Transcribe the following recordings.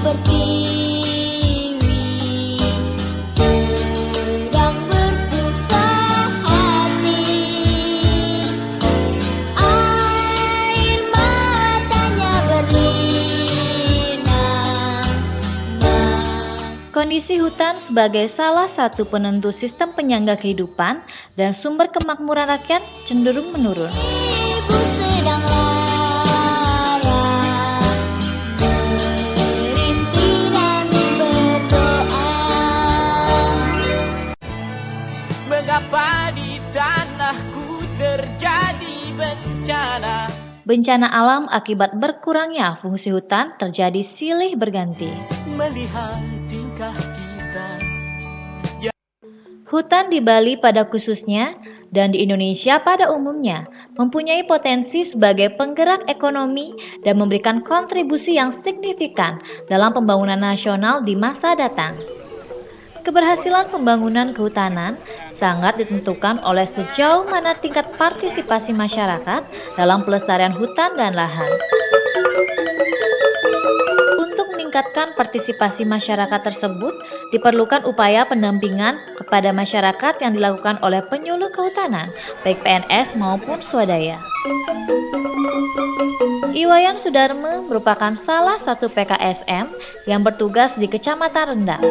pertiwi sedang bersusah hati, air matanya berlinang. Kondisi hutan sebagai salah satu penentu sistem penyangga kehidupan dan sumber kemakmuran rakyat cenderung menurun. Ibu sedang lara, merintih dan berdoa. Mengapa di tanahku terjadi bencana? Bencana alam akibat berkurangnya fungsi hutan terjadi silih berganti. Melihat tingkah kita, Hutan di Bali pada khususnya dan di Indonesia pada umumnya mempunyai potensi sebagai penggerak ekonomi dan memberikan kontribusi yang signifikan dalam pembangunan nasional di masa datang. Keberhasilan pembangunan kehutanan sangat ditentukan oleh sejauh mana tingkat partisipasi masyarakat dalam pelestarian hutan dan lahan. Untuk meningkatkan partisipasi masyarakat tersebut, diperlukan upaya pendampingan kepada masyarakat yang dilakukan oleh penyuluh kehutanan, baik PNS maupun swadaya. Iwayan Sudarme merupakan salah satu PKSM yang bertugas di Kecamatan Rendang.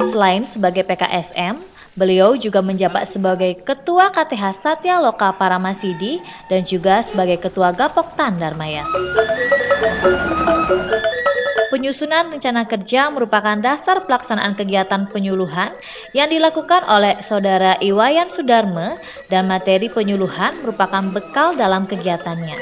Selain sebagai PKSM, beliau juga menjabat sebagai Ketua KTH Satya Loka Paramasidi dan juga sebagai Ketua Gapoktan Darmayas. Penyusunan rencana kerja merupakan dasar pelaksanaan kegiatan penyuluhan yang dilakukan oleh Saudara Iwayan Sudarme dan materi penyuluhan merupakan bekal dalam kegiatannya.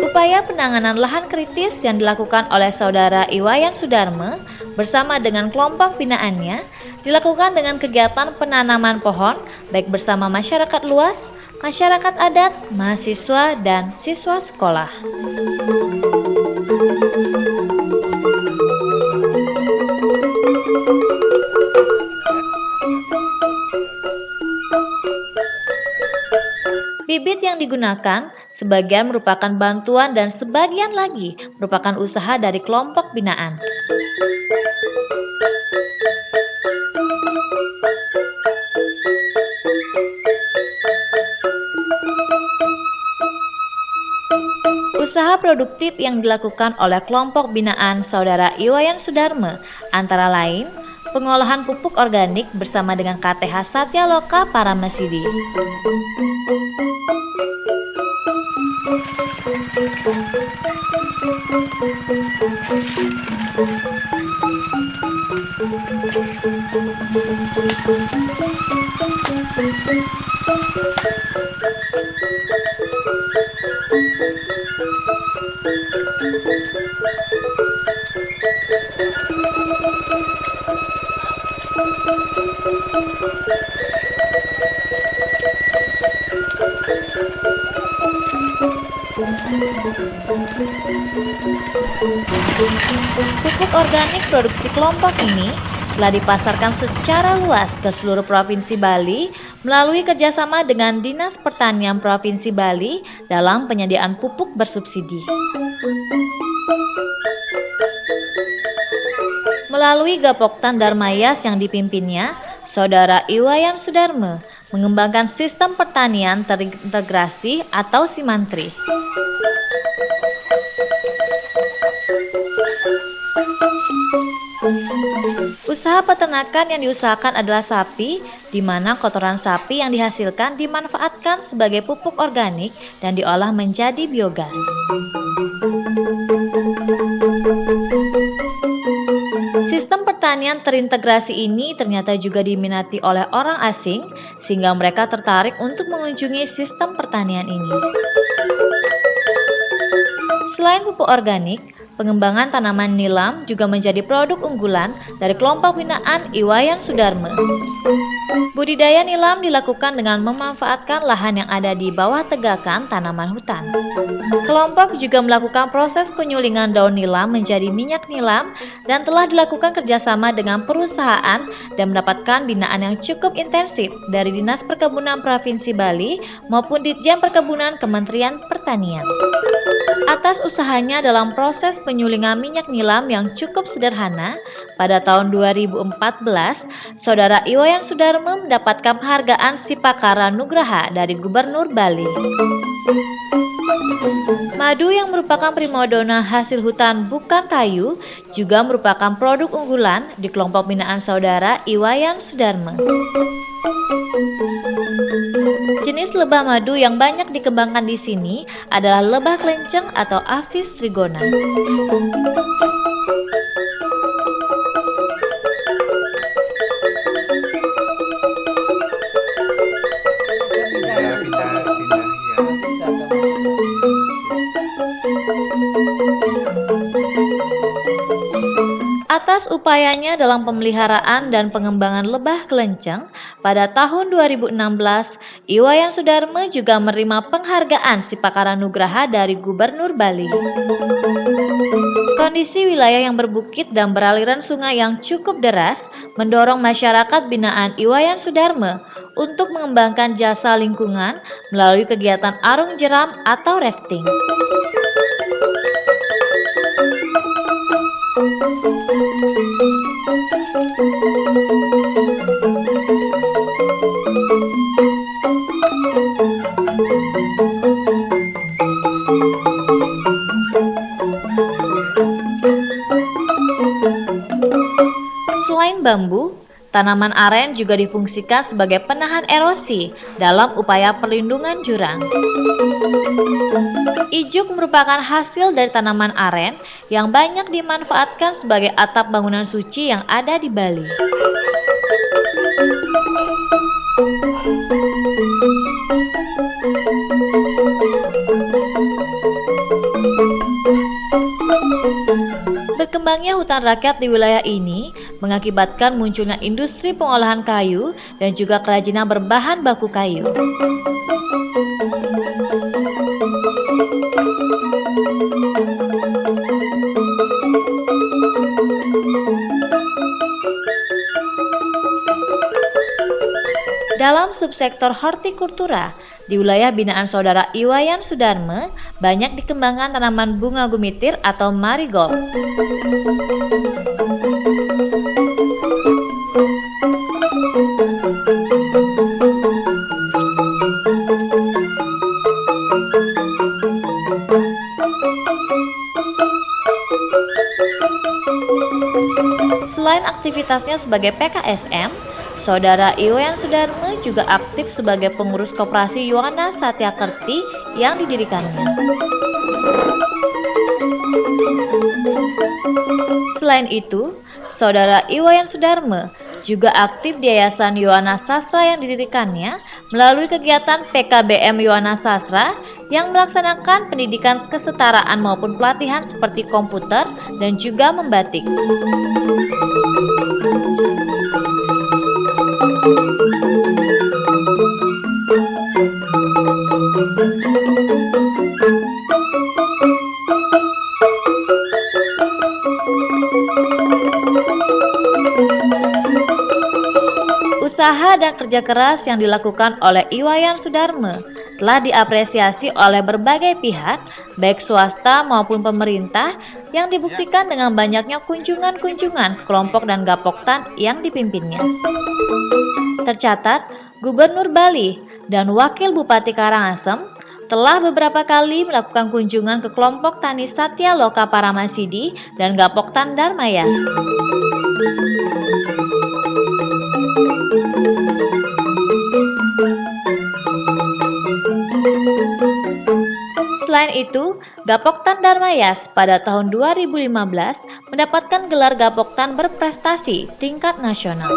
Upaya penanganan lahan kritis yang dilakukan oleh Saudara Iwayan Sudarme bersama dengan kelompok binaannya dilakukan dengan kegiatan penanaman pohon baik bersama masyarakat luas, masyarakat adat, mahasiswa, dan siswa sekolah. Bibit yang digunakan sebagian merupakan bantuan dan sebagian lagi merupakan usaha dari kelompok binaan. Usaha produktif yang dilakukan oleh kelompok binaan Saudara Iwayan Sudarme antara lain pengolahan pupuk organik bersama dengan KTH Satya Loka Paramasidi. Pupuk organik produksi kelompok ini telah dipasarkan secara luas ke seluruh Provinsi Bali melalui kerjasama dengan Dinas Pertanian Provinsi Bali dalam penyediaan pupuk bersubsidi. Melalui Gapoktan Darmayas yang dipimpinnya, Saudara Iwayan Sudarme mengembangkan sistem pertanian terintegrasi atau Simantri. Usaha peternakan yang diusahakan adalah sapi, di mana kotoran sapi yang dihasilkan dimanfaatkan sebagai pupuk organik dan diolah menjadi biogas. Sistem pertanian terintegrasi ini ternyata juga diminati oleh orang asing, sehingga mereka tertarik untuk mengunjungi sistem pertanian ini. Selain pupuk organik, pengembangan tanaman nilam juga menjadi produk unggulan dari kelompok binaan Iwayan Sudarme. Budidaya nilam dilakukan dengan memanfaatkan lahan yang ada di bawah tegakan tanaman hutan. Kelompok juga melakukan proses penyulingan daun nilam menjadi minyak nilam dan telah dilakukan kerjasama dengan perusahaan dan mendapatkan binaan yang cukup intensif dari Dinas Perkebunan Provinsi Bali maupun Ditjen Perkebunan Kementerian Pertanian. Atas usahanya dalam proses penyulingan minyak nilam yang cukup sederhana, pada tahun 2014, Saudara Iwayan Sudarme mendapatkan penghargaan Sipakara Nugraha dari Gubernur Bali. Madu yang merupakan primadona hasil hutan bukan kayu juga merupakan produk unggulan di kelompok binaan Saudara Iwayan Sudarme. Jenis lebah madu yang banyak dikembangkan di sini adalah lebah kelenceng atau Apis trigona. Atas upayanya dalam pemeliharaan dan pengembangan lebah kelenceng, pada tahun 2016, Iwayan Sudarme juga menerima penghargaan Sipakara Nugraha dari Gubernur Bali. Kondisi wilayah yang berbukit dan beraliran sungai yang cukup deras mendorong masyarakat binaan Iwayan Sudarme untuk mengembangkan jasa lingkungan melalui kegiatan arung jeram atau rafting. Selain bambu, tanaman aren juga difungsikan sebagai penahan erosi dalam upaya perlindungan jurang. Ijuk merupakan hasil dari tanaman aren yang banyak dimanfaatkan sebagai atap bangunan suci yang ada di Bali. Berkembangnya hutan rakyat di wilayah ini mengakibatkan munculnya industri pengolahan kayu dan juga kerajinan berbahan baku kayu. Dalam subsektor hortikultura, di wilayah binaan Saudara Iwayan Sudarme, banyak dikembangkan tanaman bunga gumitir atau marigold. Selain aktivitasnya sebagai PKSM, Saudara Iwayan Sudarme juga aktif sebagai pengurus koperasi Yohana Satyakerti yang didirikannya. Selain itu, Saudara Iwayan Sudarme juga aktif di Yayasan Yohana Sastra yang didirikannya melalui kegiatan PKBM Yohana Sastra yang melaksanakan pendidikan kesetaraan maupun pelatihan seperti komputer dan juga membatik. Usaha dan kerja keras yang dilakukan oleh Iwayan Sudarme telah diapresiasi oleh berbagai pihak, baik swasta maupun pemerintah, yang dibuktikan dengan banyaknya kunjungan-kunjungan kelompok dan gapoktan yang dipimpinnya. Tercatat, Gubernur Bali dan Wakil Bupati Karangasem telah beberapa kali melakukan kunjungan ke kelompok tani Satya Loka Paramasidi dan Gapoktan Darmayas. Selain itu, Gapoktan Darmayas pada tahun 2015 mendapatkan gelar Gapoktan berprestasi tingkat nasional.